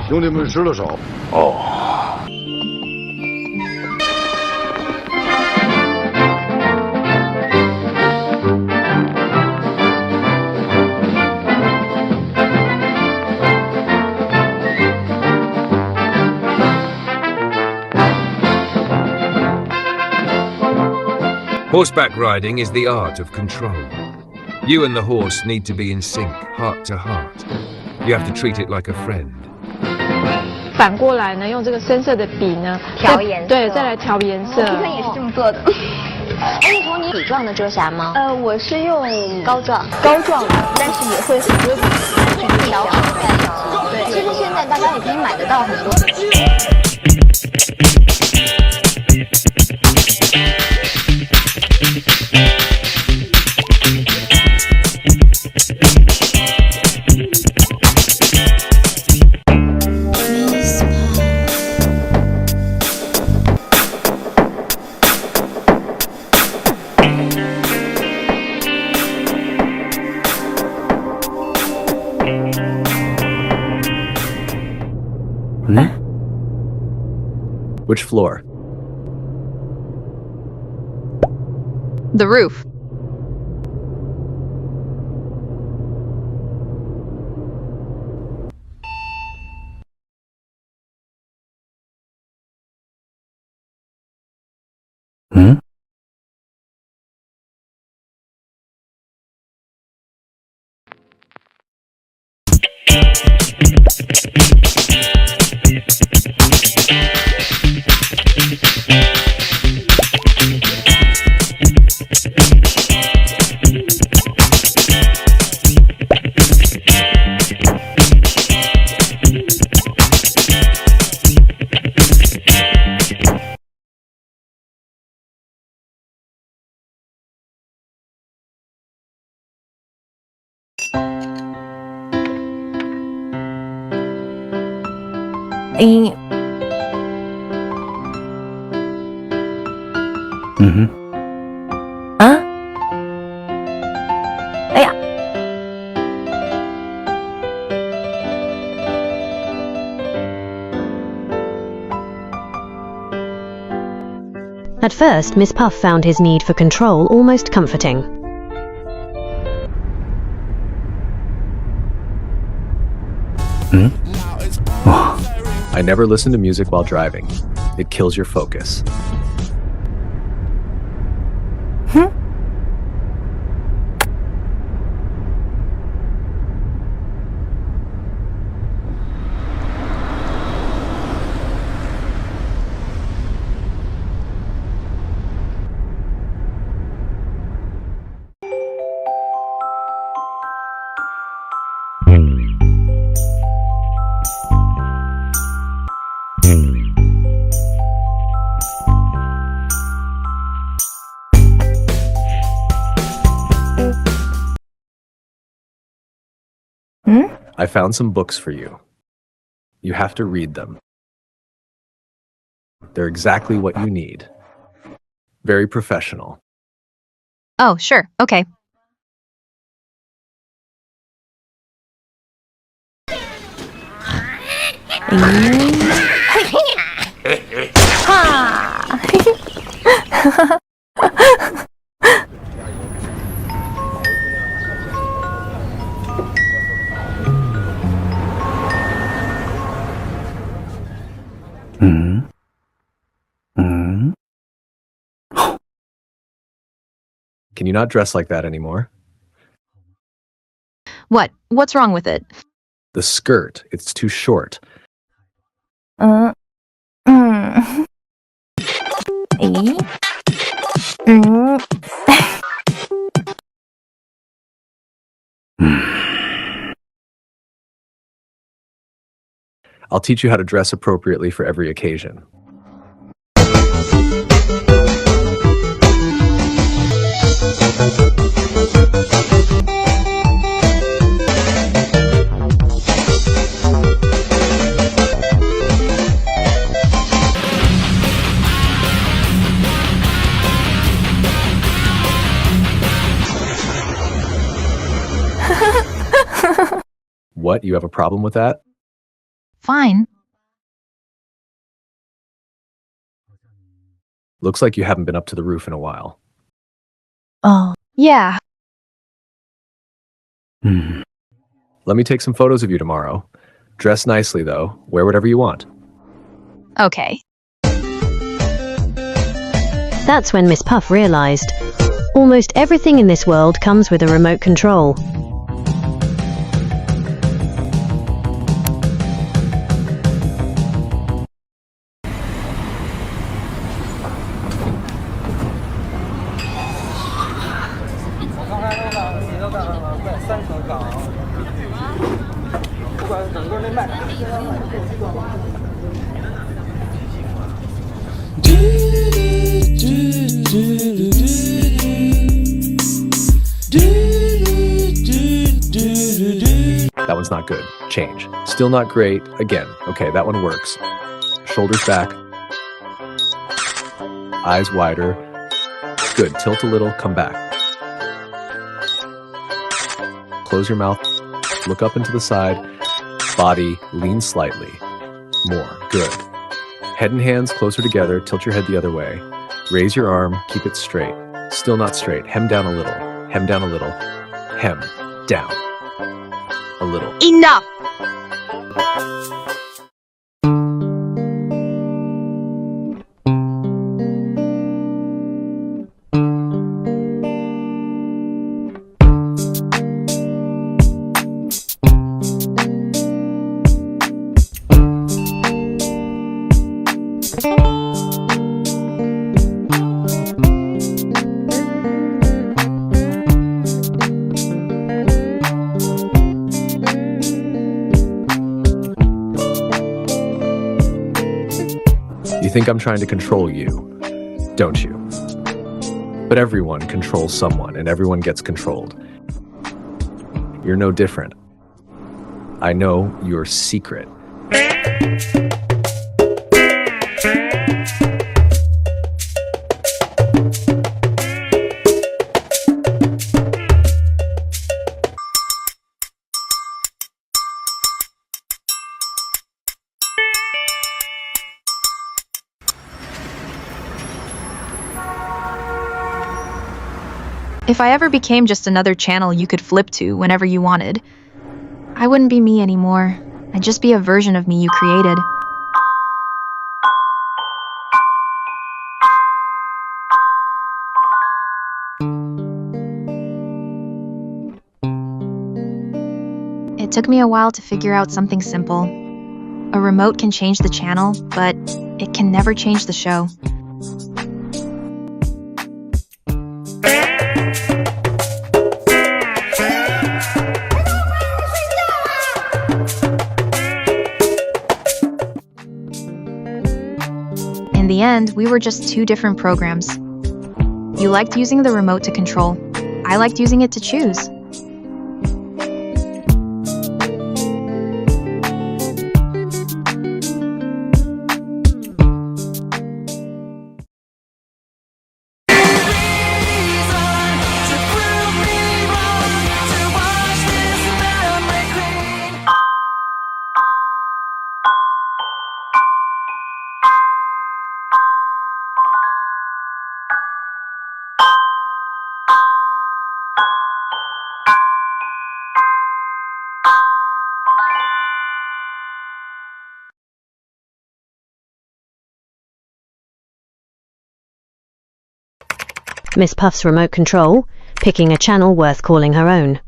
兄弟们失了手。哦。Horseback riding is the art of control. You and the horse need to be in sync, heart to heart. You have to treat it like a friend. 反过来呢，用这个深色的笔呢调颜色，对，再来调颜色。皮特也是这么做的。你从你底状的遮瑕吗？我是用膏状的，但是也会很多调好再调。对，其实现在大家也可以买得到很多的。Which floor? The roof. Hmm? Mm-hmm. At first, Miss Puff found his need for control almost comforting. Hmm? Oh, I never listen to music while driving. It kills your focus. I found some books for you. You have to read them. They're exactly what you need. Very professional. Oh, sure. Okay. Can you not dress like that anymore? What? What's wrong with it? The skirt. It's too short. I'll teach you how to dress appropriately for every occasion. What? You have a problem with that? Fine. Looks like you haven't been up to the roof in a while. Oh. Yeah. Let me take some photos of you tomorrow. Dress nicely, though. Wear whatever you want. Okay. That's when Miss Puff realized almost everything in this world comes with a remote control. That one's not good. Change. Still not great. Again. Okay, that one works. Shoulders back. Eyes wider. Good. Tilt a little. Come back. Close your mouth. Look up into the side. Body. Lean slightly. More. Good. Head and hands closer together. Tilt your head the other way. Raise your arm. Keep it straight. Still not straight. Hem down a little. Hem down a little. Hem. Down. A little. Enough! You think I'm trying to control you, don't you? But everyone controls someone, and everyone gets controlled. You're no different. I know your secret. If I ever became just another channel you could flip to whenever you wanted, I wouldn't be me anymore. I'd just be a version of me you created. It took me a while to figure out something simple. A remote can change the channel, but it can never change the show. In the end, we were just two different programs. You liked using the remote to control. I liked using it to choose. Miss Puff's remote control, picking a channel worth calling her own.